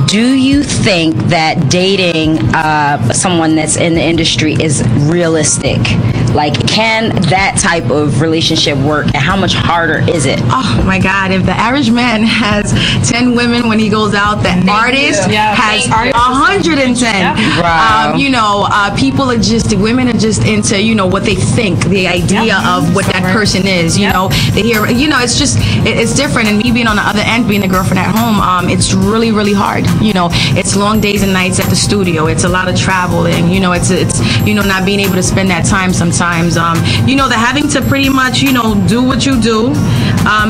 do you think that dating someone that's in the industry is realistic? Like, can that type of relationship work, and how much harder is it? Oh my God, if the average man has 10 women when he goes out, the artist has 110. Wow. People are just, women are just into, what they think, the idea of what that person is, they hear, it's just, it's different. And me being on the other end, being a girlfriend at home, it's really, really hard. It's long days and nights at the studio. It's a lot of traveling, it's not being able to spend that time sometimes. The having to pretty much, do what you do.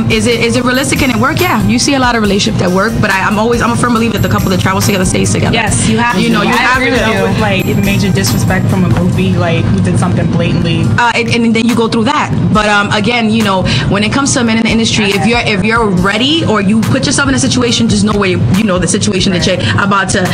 Is it realistic? Can it work? Yeah, you see a lot of relationships that work, but I'm a firm believer that the couple that travels together stays together. Yes, you have. You have to. With like major disrespect from a groupie, like who did something blatantly. And then you go through that. But again, when it comes to men in the industry, if you're ready or you put yourself in a situation, just know where the situation that you're about to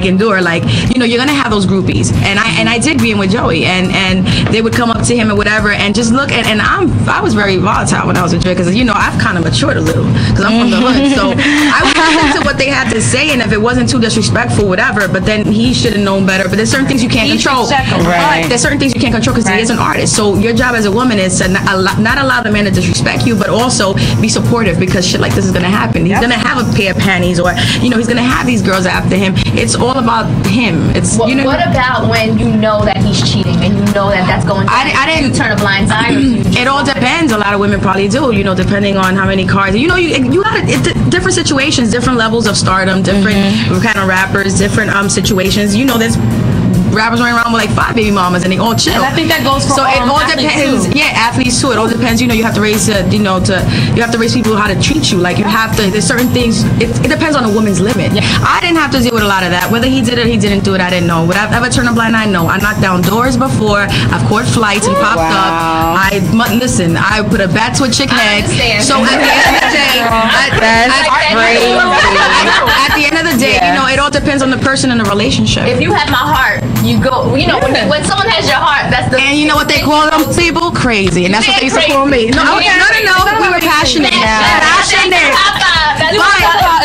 endure. You're gonna have those groupies. And I did being with Joey, and they would come up to him and whatever, and just look. And I was very volatile when I was with Joey, because I've kind of matured a little, because I'm from the hood. So I would listen to what they had to say, and if it wasn't too disrespectful, whatever. But then he should have known better. But there's certain things you can't control. Right. There's certain things you can't control because he is an artist. So your job as a woman is to not allow the man to disrespect you, but also be supportive, because shit like this is gonna happen. He's gonna have a pair of panties, or he's gonna have these girls after him. It's all about him. It's what about when you know that he's cheating and you know that that's going to happen? You turn a blind eye. It all depends. A lot of women probably do. Depending on how many cars. You got different situations, different levels of stardom, different kind of rappers, different situations. There's rappers running around with like 5 baby mamas and they all chill. And I think that goes for it all depends. Too. Yeah, athletes too. It all depends. You have to raise you have to raise people how to treat you. Like you have to. There's certain things. It depends on a woman's limit. Yeah. I didn't have to deal with a lot of that. Whether he did it or he didn't do it, I didn't know. Would I've ever turned a blind eye? No. I knocked down doors before. I've caught flights and popped up. I put a bat to a chick head. So at the end of the day, at the end of the day, it all depends on the person and the relationship. If you have my heart, you go. When someone has your heart, that's the. And you know what they call them people? Crazy, and that's what they used to call me. No, we were passionate.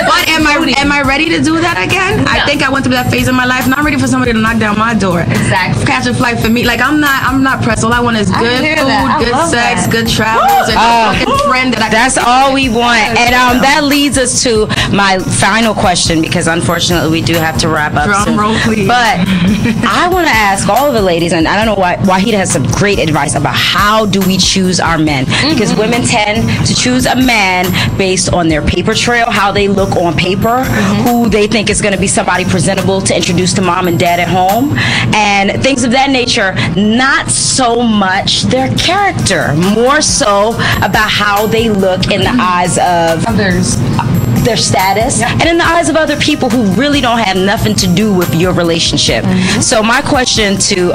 But am I ready to do that again? No. I think I went through that phase in my life, and I'm ready for somebody to knock down my door. Exactly. Catch a flight for me. Like I'm not pressed. All I want is good food, good sex, good travels, and a fucking friend that I. That's all we want, and that leads us to my final question, because unfortunately we do have to wrap up soon. Drum roll, please. But I want to ask all of the ladies, and I don't know why Waheeda has some great advice about how do we choose our men, because women tend to choose a man based on their paper trail, how they look on paper, who they think is going to be somebody presentable to introduce to mom and dad at home, and things of that nature. Not so much their character, more so about how they look in the eyes of others, their status, and in the eyes of other people who really don't have nothing to do with your relationship. So my question to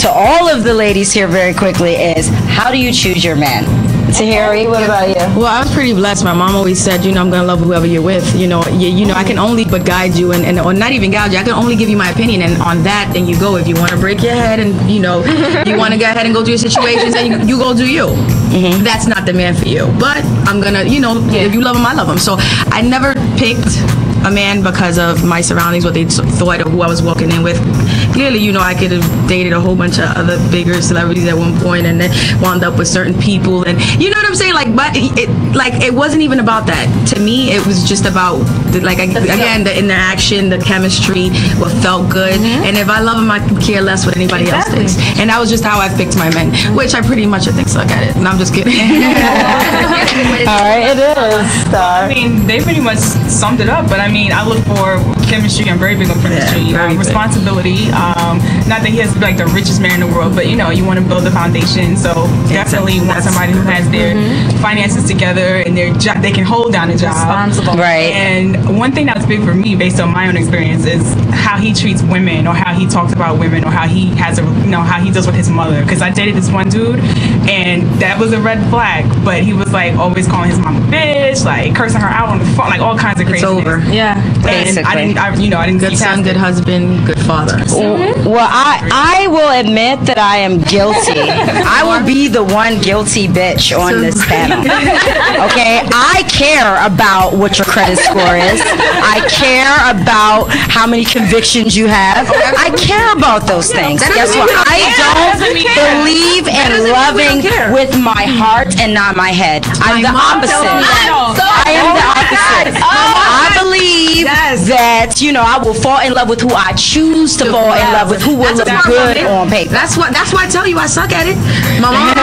all of the ladies here very quickly is, how do you choose your man? Tahiry, what about you? Well, I was pretty blessed. My mom always said, I'm gonna love whoever you're with. I can only but guide you, and or not even guide you. I can only give you my opinion, and on that, then you go. If you want to break your head, and you want to go ahead and go through your situations, and you go do you. That's not the man for you. But I'm gonna, if you love him, I love him. So I never picked a man because of my surroundings, what they thought of who I was walking in with. Clearly, I could have dated a whole bunch of other bigger celebrities at one point, and then wound up with certain people, and you know what I'm saying. It wasn't even about that. To me, it was just about the interaction, the chemistry, what felt good, and if I love him, I can care less what anybody else thinks. And that was just how I picked my men, which I pretty much suck at it. And I'm just kidding. All right, it is. Starr. I mean, they pretty much summed it up, but I look for chemistry. I'm very big on chemistry. Responsibility. Not that he has to be like the richest man in the world, but you want to build a foundation. So definitely want somebody who has their finances together and they can hold down a job. Responsible. Right. And one thing that was big for me, based on my own experience, is how he treats women, or how he talks about women, or how he has how he does with his mother. Because I dated this one dude, and that was a red flag. But he was like always calling his mom a bitch, like cursing her out on the phone, like all kinds of crazy. It's over. Yeah. And I didn't. Good son, good husband, good father. Well, I will admit that I am guilty. I will be the one guilty bitch on this panel. Okay, I care about what your credit score is. I care about how many convictions you have. I care about those things. Guess what? I don't believe in loving with my heart and not my head. I'm the opposite. I am the opposite. I believe that, you know, I will fall in love with who I choose to fall in love with, who will look good on paper. That's why I tell you I suck at it. My mom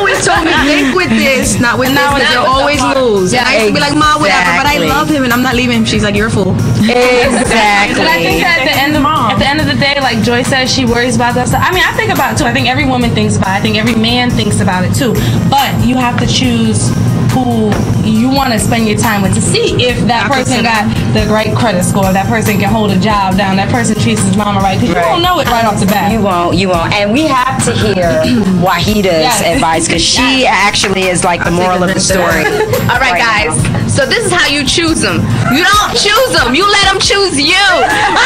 always told me, think with this, not with this, because you'll always lose. And I used to be like, Mom, whatever, but I love him and I'm not leaving him. She's like, you're a fool. Exactly. And I think that at the end of the day, like Joy says, she worries about that stuff. I mean, I think about it too. I think every woman thinks about it. I think every man thinks about it too. But you have to choose who you want to spend your time with to see if that person got the right credit score, that person can hold a job down, that person treats his mama right, because you won't know it right off the bat. You won't. And we have to hear Waheeda's advice, because she actually is like the moral of the story. All right, guys. So this is how you choose them. You don't choose them. You let them choose you.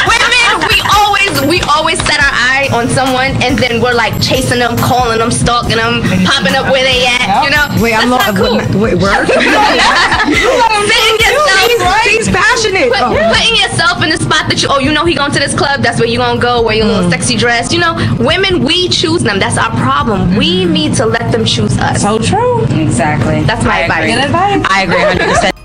Women, we always set our eye on someone, and then we're like chasing them, calling them, stalking them, popping up where they at. You know? Wait, that's not cool. Wait, word? She's passionate. Putting yourself in the spot that you know he going to this club, that's where you gonna go, wear your little sexy dress. You know, women, we choose them. That's our problem. We need to let them choose us. So true. Exactly. That's my advice. Good advice. I agree 100%.